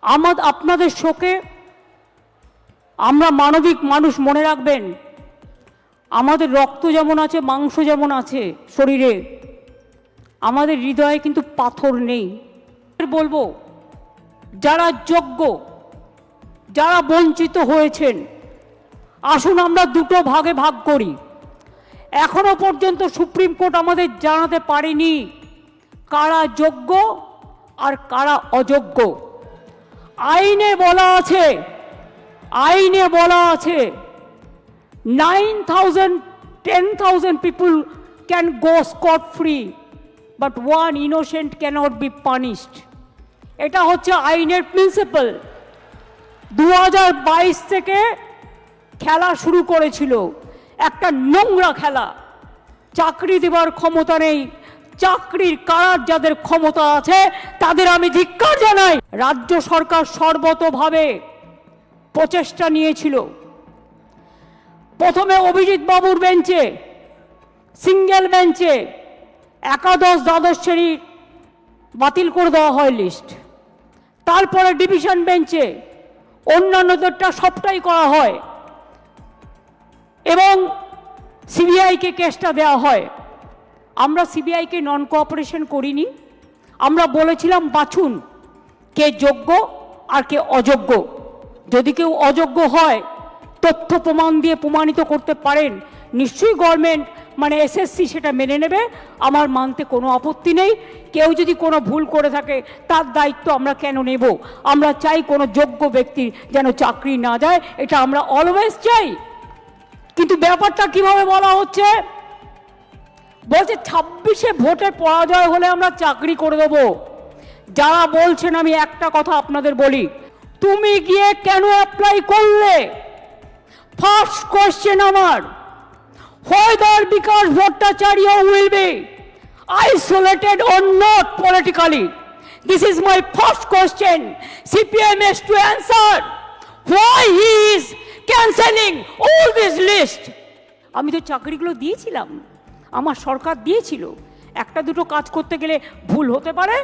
আপনাদের শোকে আমরা মানবিক মানুষ, মনে রাখবেন আমাদের রক্ত যেমন আছে, মাংস যেমন আছে শরীরে, আমাদের হৃদয়ে কিন্তু পাথর নেই। বলবো যারা যোগ্য, যারা বঞ্চিত হয়েছেন, আসুন আমরা দুটো ভাগে ভাগ করি। এখনো পর্যন্ত সুপ্রিম কোর্ট আমাদের জানাতে পারেনি কারা যোগ্য আর কারা অযোগ্য। আইনে বলা আছে 9,000 10,000 people can go scot free, but one innocent cannot be punished. এটা হচ্ছে আইনের প্রিন্সিপাল। 2022 থেকে খেলা শুরু করেছিল, একটা নোংরা খেলা। চাকরি দেবার ক্ষমতা নেই, চাকরির কারার যাদের ক্ষমতা আছে তাদের আমি ধিক্কার জানাই। রাজ্য সরকার সর্বতোভাবে প্রচেষ্টা নিয়েছিল। প্রথমে অভিজিৎ বাবুর বেঞ্চে, সিঙ্গেল বেঞ্চে একাদশ দ্বাদশ শ্রেণী বাতিল করে দেওয়া হয় লিস্ট। তারপরে ডিভিশন বেঞ্চে অন্যান্যদেরটা সবটাই করা হয় এবং সিবিআইকে কেসটা দেওয়া হয়। আমরা সিবিআইকে নন কোঅপারেশন করিনি। আমরা বলেছিলাম বাছুন কে যোগ্য আর কে অযোগ্য। যদি কেউ অযোগ্য হয়, তথ্য প্রমাণ দিয়ে প্রমাণিত করতে পারেন, নিশ্চয়ই গভর্নমেন্ট মানে এসএসসি সেটা মেনে নেবে, আমার মানতে কোনো আপত্তি নেই। কেউ যদি কোনো ভুল করে থাকে তার দায়িত্ব আমরা কেন নেব? আমরা চাই কোনো যোগ্য ব্যক্তির যেন চাকরি না যায়, এটা আমরা অলওয়েজ চাই। কিন্তু ব্যাপারটা কিভাবে বলা হচ্ছে, বলছে 26-এ ভোটে পরাজয় হলে আমরা চাকরি করে দেব। যারা বলছেন, আমি একটা কথা আপনাদের বলি, তুমি গিয়ে কেন অ্যাপ্লাই করলে? ফার্স্ট কোয়েশ্চেন আমার, whether because Bhattacharya will be isolated or not politically. This is my first question. CPM has to answer why he is cancelling all this list. আমি তো চাকরিগুলো দিয়েছিলাম, আমার সরকার দিয়েছিল। একটা দুটো কাজ করতে গেলে ভুল হতে পারে,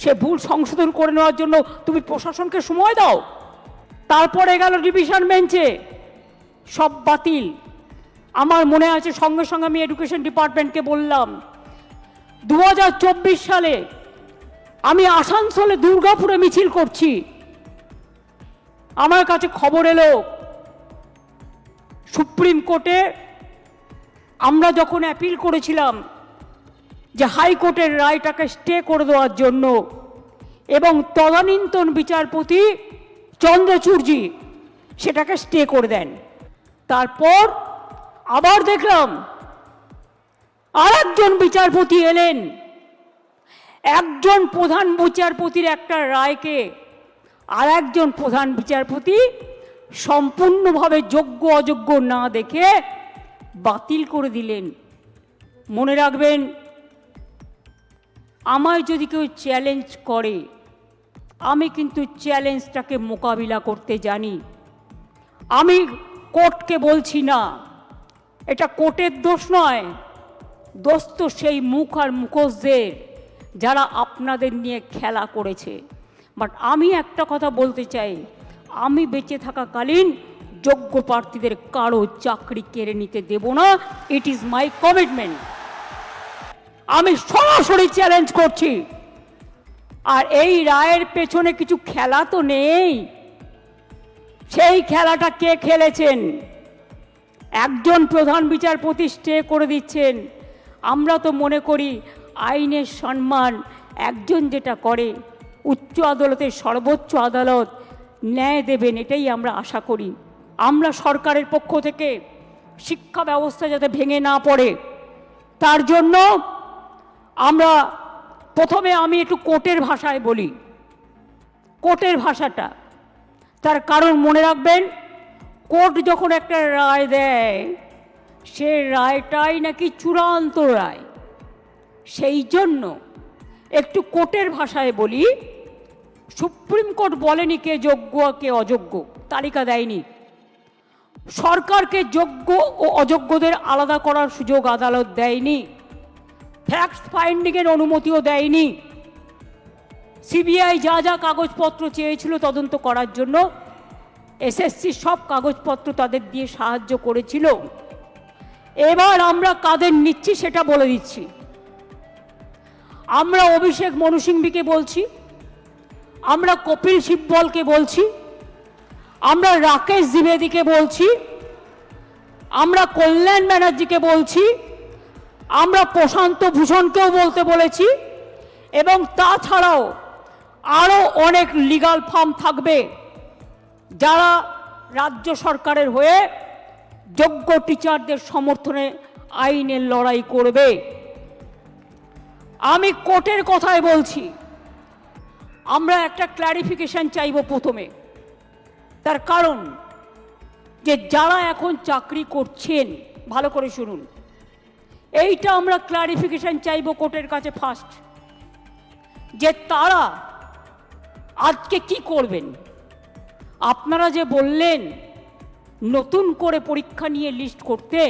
সে ভুল সংশোধন করে নেওয়ার জন্য তুমি প্রশাসনকে সময় দাও। তারপরে গেল ডিভিশন বেঞ্চে, সব বাতিল। আমার মনে আছে সঙ্গে সঙ্গে আমি এডুকেশন ডিপার্টমেন্টকে বললাম, 2024 সালে আমি আসানসোলে দুর্গাপুরে মিছিল করছি। আমার কাছে খবর এলো সুপ্রিম কোর্টে আমরা যখন অ্যাপিল করেছিলাম যে হাইকোর্টের রায়টাকে স্টে করে দেওয়ার জন্য, এবং তদানীন্তন বিচারপতি চন্দ্রচূড়জি সেটাকে স্টে করে দেন। তারপর আবার দেখলাম আরেকজন বিচারপতি এলেন, একজন প্রধান বিচারপতির একটা রায়কে আর একজন প্রধান বিচারপতি সম্পূর্ণভাবে যোগ্য অযোগ্য না দেখে বাতিল করে দিলেন। মনে রাখবেন, আমায় যদি কেউ চ্যালেঞ্জ করে, আমি কিন্তু চ্যালেঞ্জটাকে মোকাবিলা করতে জানি। আমি কোর্টকে বলছি না, এটা কোর্টের দোষ নয়, দোষ তো সেই মুখ আর মুখোশদের যারা আপনাদের নিয়ে খেলা করেছে। বাট আমি একটা কথা বলতে চাই, আমি বেঁচে থাকাকালীন যোগ্য প্রার্থীদের কারো চাকরি কেড়ে নিতে দেব না। It is my commitment. আমি সরাসরি চ্যালেঞ্জ করছি। আর এই রায়ের পেছনে কিছু খেলা তো নেই। সেই খেলাটা কে খেলেছেন? একজন প্রধান বিচারপতি স্টে করে দিচ্ছেন। আমরা তো মনে করি আইনের সম্মান একজন যেটা করে, উচ্চ আদালতের সর্বোচ্চ আদালত ন্যায় দেবেন, এটাই আমরা আশা করি। আমরা সরকারের পক্ষ থেকে শিক্ষা ব্যবস্থা যাতে ভেঙে না পড়ে, তার জন্য আমরা প্রথমে আমি একটু কোর্টের ভাষায় বলি। কোর্টের ভাষাটা, তার কারণ মনে রাখবেন, কোর্ট যখন একটা রায় দেয়, সে রায়টাই নাকি চূড়ান্ত রায়। সেই জন্য একটু কোর্টের ভাষায় বলি। সুপ্রিম কোর্ট বলেনি কে যোগ্য কে অযোগ্য, তালিকা দেয়নি। সরকারকে যোগ্য ও অযোগ্যদের আলাদা করার সুযোগ আদালত দেয়নি। ফ্যাক্ট ফাইন্ডিংয়ের অনুমতিও দেয়নি। সিবিআই যা যা কাগজপত্র চেয়েছিল তদন্ত করার জন্য এসএসসি সব কাগজপত্র তাদের দিয়ে সাহায্য করেছিল। এবার আমরা কাদের নিচ্ছি সেটা বলে দিচ্ছি। আমরা অভিষেক মনু সিংভিকে বলছি, আমরা কপিল সিব্বলকে বলছি, আমরা রাকেশ দ্বিবেদীকে বলছি, আমরা কল্যাণ ব্যানার্জিকে বলছি, আমরা প্রশান্ত ভূষণকেও বলতে বলেছি, এবং তাছাড়াও আরও অনেক লিগাল ফার্ম থাকবে যারা রাজ্য সরকারের হয়ে যোগ্য টিচারদের সমর্থনে আইনের লড়াই করবে। আমি কোর্টের কথাই বলছি, আমরা একটা ক্ল্যারিফিকেশন চাইব প্রথমে। তার কারণ যে যারা এখন চাকরি করছেন, ভালো করে শুনুন, এইটা আমরা ক্ল্যারিফিকেশন চাইব কোর্টের কাছে ফার্স্ট, যে তারা আজকে কি করবেন। আপনারা যে বললেন নতুন করে পরীক্ষা নিয়ে লিস্ট করতে,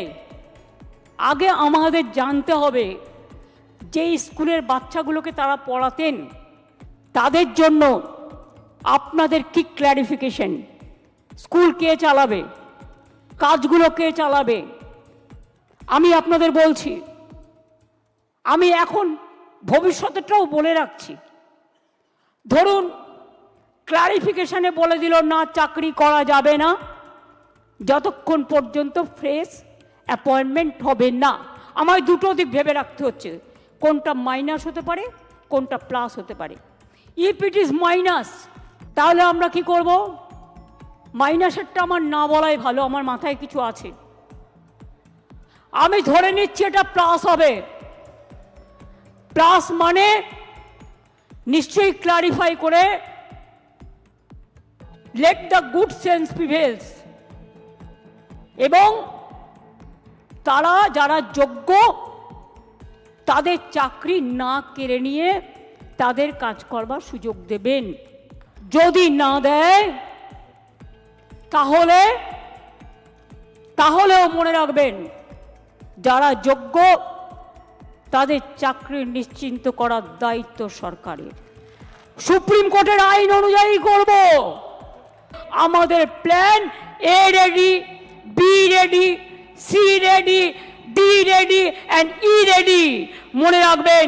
আগে আমাদের জানতে হবে যে স্কুলের বাচ্চাগুলোকে তারা পড়াতেন তাদের জন্য আপনাদের কি ক্ল্যারিফিকেশন, স্কুল কে চালাবে, কাজগুলো কে চালাবে। আমি আপনাদের বলছি, আমি এখন ভবিষ্যতেরটাও বলে রাখছি। ধরুন ক্ল্যারিফিকেশনে বলে দিল না চাকরি করা যাবে না যতক্ষণ পর্যন্ত ফ্রেশ অ্যাপয়েন্টমেন্ট হবে না। আমায় দুটো দিক ভেবে রাখতে হচ্ছে, কোনটা মাইনাস হতে পারে, কোনটা প্লাস হতে পারে। ইফ ইট ইজ মাইনাস, তাহলে আমরা কি করব? মাইনাসেরটা আমার না বলাই ভালো, আমার মাথায় কিছু আছে। আমি ধরে নিচ্ছি এটা প্লাস হবে। প্লাস মানে নিশ্চয়ই ক্লারিফাই করে let the good sense prevails, এবং তারা যারা যোগ্য তাদের চাকরি না কেড়ে নিয়ে তাদের কাজ করবার সুযোগ দেবেন। যদি না দেয় তাহলেও মনে রাখবেন যারা যোগ্য তাদের চাকরি নিশ্চিন্ত করার দায়িত্ব সরকারের। সুপ্রিম কোর্টের আইন অনুযায়ী করব। আমাদের plan A ready, B ready, C ready, D ready and E ready. মনে রাখবেন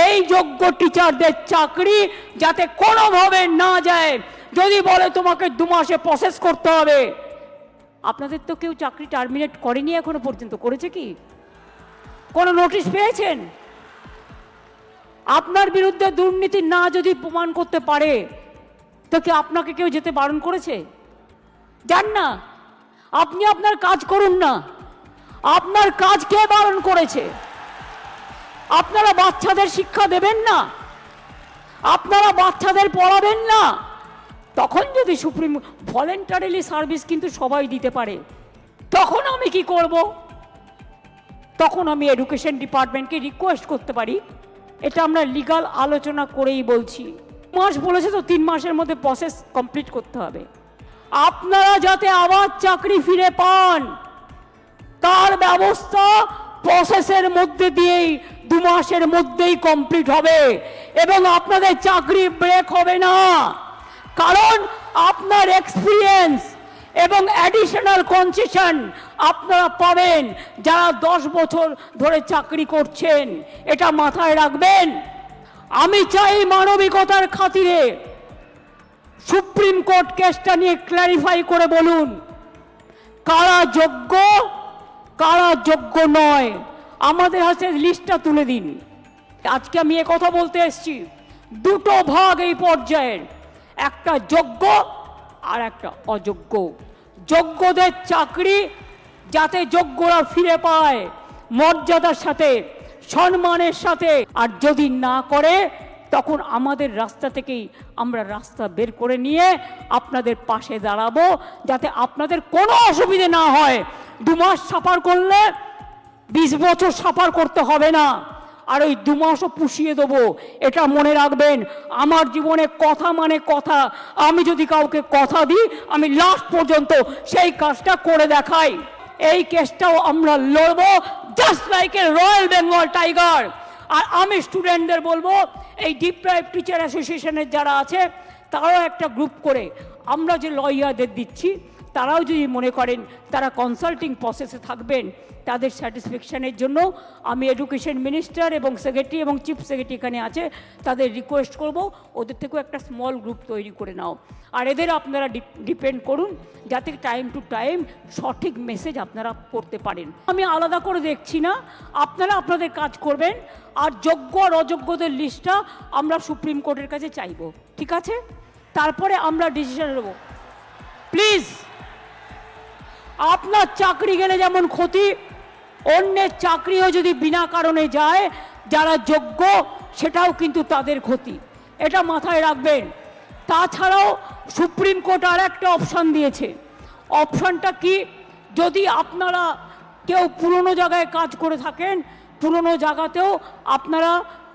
এই যোগ্য টিচারদের চাকরি যাতে কোনোভাবে না যায়। যদি বলে তোমাকে 2 মাসে প্রসেস করতে হবে, আপনাদের তো কেউ চাকরি টার্মিনেট করেনি এখনো পর্যন্ত, করেছে কি? কোনো নোটিশ পেয়েছেন? আপনার বিরুদ্ধে দুর্নীতি না যদি প্রমাণ করতে পারে তো কি আপনাকে কেউ যেতে বারণ করেছে? যান না, আপনি আপনার কাজ করুন না। আপনার কাজ কে বারণ করেছে? আপনারা বাচ্চাদের শিক্ষা দেবেন না, আপনারা বাচ্চাদের পড়াবেন না। তখন যদি সুপ্রিম ভলেন্টারিলি সার্ভিস কিন্তু সবাই দিতে পারে, তখন আমি কি করব? তখন আমি এডুকেশন ডিপার্টমেন্টকে রিকোয়েস্ট করতে পারি। এটা আমরা লিগাল আলোচনা করেই বলছি। 2 মাস বলেছে তো 3 মাসের মধ্যে প্রসেস কমপ্লিট করতে হবে। আপনারা যাতে আবার চাকরি ফিরে পান তার ব্যবস্থা প্রসেসের মধ্যে দিয়েই 2 মাসের মধ্যেই কমপ্লিট হবে, এবং আপনাদের চাকরি ব্রেক হবে না। কারণ আপনার এক্সপিরিয়েন্স এবং অ্যাডিশনাল কনসেশন আপনারা পাবেন যারা 10 বছর ধরে চাকরি করছেন। এটা মাথায় রাখবেন। আমি চাই মানবিকতার খাতিরে সুপ্রিম কোর্ট কেসটা নিয়ে ক্ল্যারিফাই করে বলুন কারা যোগ্য কারা যোগ্য নয়। আমাদের হাতে লিস্টটা তুলে দিন। আজকে আমি কথা বলতে এসেছি, দুটো ভাগ এই পর্যায়ের, একটা যোগ্য আর একটা অযোগ্য। যোগ্যদের চাকরি যাতে যোগ্যরা ফিরে পায় মর্যাদার সাথে, সম্মানের সাথে, আর যদি না করে তখন আমাদের রাস্তা থেকেই আমরা রাস্তা বের করে নিয়ে আপনাদের পাশে দাঁড়াবো যাতে আপনাদের কোনো অসুবিধে না হয়। 2 মাস সাফার করলে 20 বছর সাফার করতে হবে না, আর ওই 2 মাসও পুষিয়ে দেবো। এটা মনে রাখবেন। আমার জীবনে কথা মানে কথা। আমি যদি কাউকে কথা দিই আমি লাস্ট পর্যন্ত সেই কাজটা করে দেখাই। এই কেসটাও আমরা লড়বো just like a royal Bengal tiger. আর আমি স্টুডেন্টদের বলবো, এই ডিপ্রাইভ টিচার অ্যাসোসিয়েশনের যারা আছে তারাও একটা গ্রুপ করে আমরা যে লয়ারদের দিচ্ছি তারাও যদি মনে করেন তারা কনসাল্টিং প্রসেসে থাকবেন তাদের স্যাটিসফ্যাকশানের জন্য, আমি এডুকেশন মিনিস্টার এবং সেক্রেটারি এবং চিফ সেক্রেটারি এখানে আছে, তাদের রিকোয়েস্ট করব ওদের থেকেও একটা স্মল গ্রুপ তৈরি করে নাও। আর এদের আপনারা ডিপেন্ড করুন যাতে টাইম টু টাইম সঠিক মেসেজ আপনারা করতে পারেন। আমি আলাদা করে দেখছি না, আপনারা আপনাদের কাজ করবেন। আর যোগ্য আর অযোগ্যদের লিস্টটা আমরা সুপ্রিম কোর্টের কাছে চাইব, ঠিক আছে? তারপরে আমরা ডিসিশন নেব। প্লিজ, আপনার চাকরি গেলে যেমন ক্ষতি, অন্যের চাকরিও যদি বিনা কারণে যায় যারা যোগ্য সেটাও কিন্তু তাদের ক্ষতি, এটা মাথায় রাখবেন। তাছাড়াও সুপ্রিম কোর্ট আর একটা অপশান দিয়েছে। অপশানটা কি, যদি আপনারা কেউ পুরনো জায়গায় কাজ করে থাকেন, পুরনো জায়গাতেও আপনারা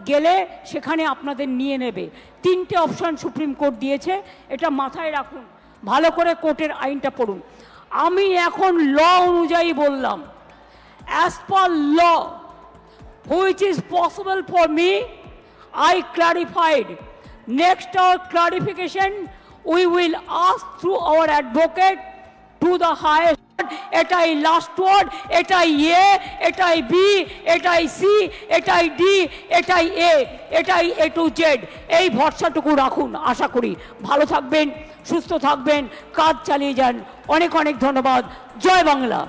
গেলে সেখানে আপনাদের নিয়ে নেবে। 3টে অপশান সুপ্রিম কোর্ট দিয়েছে, এটা মাথায় রাখুন, ভালো করে কোর্টের আইনটা পড়ুন। আমি এখন ল অনুযায়ী বললাম, as per law which is possible for me, I clarified. Next our clarification we will ask through our advocate to the highest. এটাই লাস্ট ওয়ার্ড, এটাই এ, এটাই বি, এটাই সি, এটাই ডি, এটাই এ, এটাই এ টু জেড। এই ভরসাটুকু রাখুন। আশা করি ভালো থাকবেন, সুস্থ থাকবেন, কাজ চালিয়ে যান। অনেক অনেক ধন্যবাদ। জয় Bangla.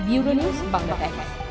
Bureau news, Bangla Times.